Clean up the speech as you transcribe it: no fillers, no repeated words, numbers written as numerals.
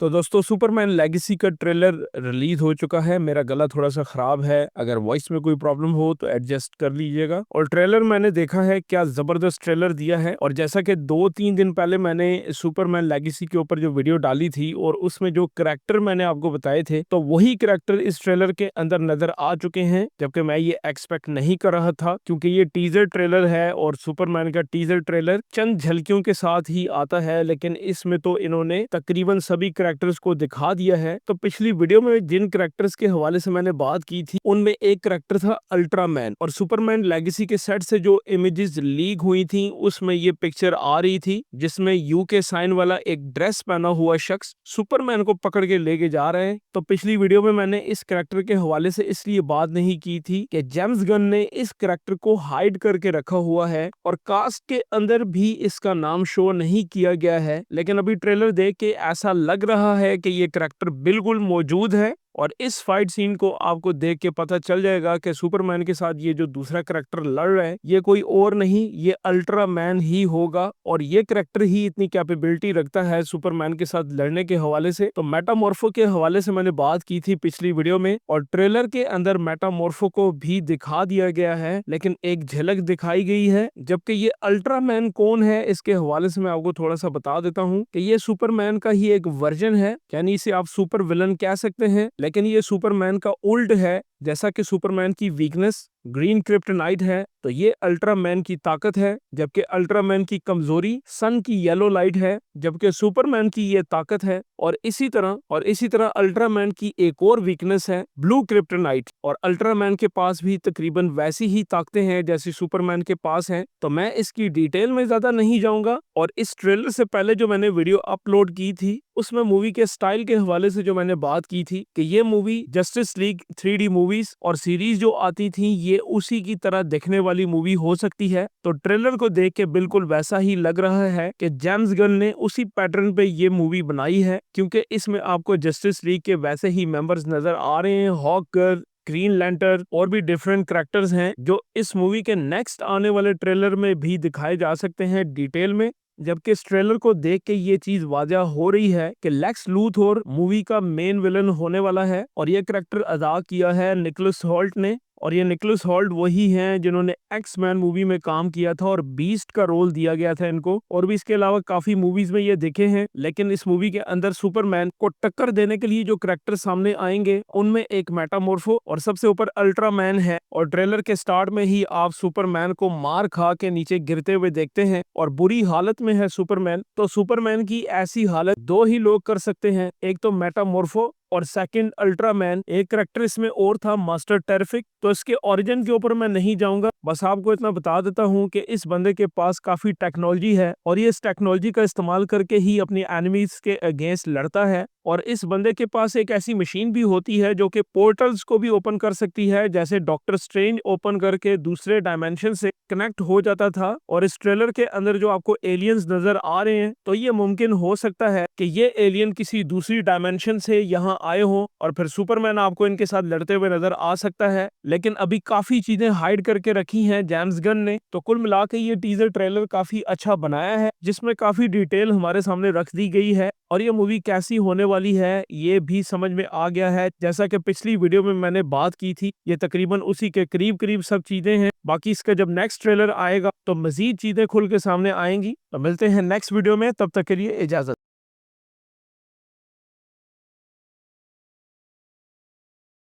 तो दोस्तों Superman legacy का ट्रेलर रिलीज हो चुका है। मेरा गला थोड़ा सा खराब है, अगर वॉइस में कोई प्रॉब्लम हो तो एडजस्ट कर लीजिएगा। और ट्रेलर मैंने देखा है, क्या जबरदस्त ट्रेलर दिया है। और जैसा कि 2-3 दिन पहले मैंने सुपरमैन लेगेसी के ऊपर जो वीडियो डाली थी और उसमें जो करैक्टर मैंने आपको बताए थे, तो वही करैक्टर इस ट्रेलर के अंदर नजर आ चुके हैं, जबकि मैं ये एक्सपेक्ट नहीं कर रहा था, क्योंकि ये टीजर ट्रेलर है और सुपरमैन का टीजर ट्रेलर चंद झलकियों के साथ ही आता है। लेकिन इसमें तो इन्होंने तकरीबन सभी करैक्टर्स को दिखा दिया है। तो पिछली वीडियो में जिन करैक्टर्स के हवाले से मैंने बात की थी, उनमें एक करैक्टर था अल्ट्रामैन। और सुपरमैन लेगेसी के सेट से जो इमेजेस लीक हुई थी, उसमें ये पिक्चर आ रही थी जिसमें यू के साइन वाला एक ड्रेस पहना हुआ शख्स सुपरमैन को पकड़ के लेके जा रहे हैं। तो पिछली वीडियो में मैंने इस करैक्टर के हवाले से इसलिए बात नहीं की थी कि जेम्स गन ने इस करैक्टर को हाइड करके रखा हुआ है और कास्ट के अंदर भी इसका नाम शो नहीं किया गया है। लेकिन अभी ट्रेलर देख के ऐसा लग रहा है कि ये करैक्टर बिल्कुल मौजूद है। और इस फाइट सीन को आपको देख के पता चल जाएगा कि सुपरमैन के साथ ये जो दूसरा करैक्टर लड़ रहा है, ये कोई और नहीं, ये अल्ट्रामैन ही होगा। और ये करैक्टर ही इतनी कैपेबिलिटी रखता है सुपरमैन के साथ लड़ने के हवाले से। तो मेटामॉर्फो के हवाले से मैंने बात की थी पिछली वीडियो में, और ट्रेलर के अंदर मेटामॉर्फो को भी दिखा दिया गया है, लेकिन एक झलक दिखाई गई है। जबकि ये अल्ट्रामैन कौन है, इसके हवाले से मैं आपको थोड़ा सा बता देता हूँ कि ये सुपरमैन का ही एक वर्जन है, यानी इसे आप सुपर विलन कह सकते हैं। लेकिन ये सुपरमैन का उल्ट है। जैसा कि सुपरमैन की वीकनेस ग्रीन क्रिप्टोनाइट है, तो ये अल्ट्रामैन की ताकत है। जबकि अल्ट्रामैन की कमजोरी सन की येलो लाइट है, जबकि सुपरमैन की ये ताकत है। और इसी तरह अल्ट्रामैन की एक और वीकनेस है ब्लू क्रिप्टोनाइट। और अल्ट्रामैन के पास भी तकरीबन वैसी ही ताकतें हैं जैसी सुपरमैन के पास हैं। तो मैं इसकी डिटेल में ज्यादा नहीं जाऊंगा। और इस ट्रेलर से पहले जो मैंने वीडियो अपलोड की थी, उसमें मूवी के स्टाइल के हवाले से जो मैंने बात की थी कि ये movie justice league 3D movies और सीरीज जो आती थी, ये उसी की तरह दिखने वाली मूवी हो सकती है। तो ट्रेलर को देख के बिल्कुल वैसा ही लग रहा है कि जेम्स गन ने उसी पैटर्न पे ये मूवी बनाई है, क्योंकि इसमें आपको जस्टिस लीग के वैसे ही मेंबर्स नजर आ रहे हैं। हॉक गर्ल, ग्रीन लैंटर्न और भी डिफरेंट करैक्टर्स हैं जो इस मूवी के नेक्स्ट आने वाले ट्रेलर में भी दिखाए जा सकते हैं डिटेल में। जबकि इस ट्रेलर को देख के ये चीज वाज़ह हो रही है कि लेक्स लूथोर मूवी का मेन विलन होने वाला है। और ये करैक्टर अदा किया है निकोलस होल्ट ने। और ये निकोलस होल्ट वही हैं जिन्होंने एक्स-मैन मूवी में काम किया था और बीस्ट का रोल दिया गया था इनको। और भी इसके अलावा काफी मूवीज में ये दिखे हैं। लेकिन इस मूवी के अंदर सुपरमैन को टक्कर देने के लिए जो करैक्टर सामने आएंगे, उनमें एक मेटामॉर्फो और सबसे ऊपर अल्ट्रामैन है। और ट्रेलर के स्टार्ट में ही आप सुपरमैन को मार खा के नीचे गिरते हुए देखते हैं और बुरी हालत में है सुपरमैन। तो सुपरमैन की ऐसी हालत दो ही लोग कर सकते हैं, एक तो मेटामॉर्फो और सेकंड अल्ट्रामैन। एक करैक्टर इसमें और था मास्टर टेरिफिक। तो इसके ओरिजिन के ऊपर मैं नहीं जाऊंगा, बस आपको इतना बता देता हूं कि इस बंदे के पास काफी टेक्नोलॉजी है और ये इस टेक्नोलॉजी का इस्तेमाल करके ही अपनी एनिमीज के अगेंस्ट लड़ता है। और इस बंदे के पास एक ऐसी मशीन भी होती है जो कि पोर्टल्स को भी ओपन कर सकती है, जैसे डॉक्टर स्ट्रेंज ओपन करके दूसरे डायमेंशन से कनेक्ट हो जाता था। और इस ट्रेलर के अंदर जो आपको एलियंस नजर आ रहे हैं, तो ये मुमकिन हो सकता है कि ये एलियन किसी दूसरी डायमेंशन से यहाँ आए हों और फिर सुपरमैन आपको इनके साथ लड़ते हुए नजर आ सकता है। लेकिन अभी काफी चीजें हाइड करके रखी हैं जेम्स गन ने। तो कुल मिला के ये टीजर ट्रेलर काफी अच्छा बनाया है, जिसमें काफी डिटेल हमारे सामने रख दी गई है। और ये मूवी कैसी होने वाली है ये भी समझ में आ गया है। जैसा कि पिछली वीडियो में मैंने बात की थी, ये तकरीबन उसी के करीब करीब सब चीजें हैं। बाकी इसका जब नेक्स्ट ट्रेलर आएगा तो मजीद चीजें खुल के सामने आएंगी। तो मिलते हैं नेक्स्ट वीडियो में, तब तक के लिए इजाजत।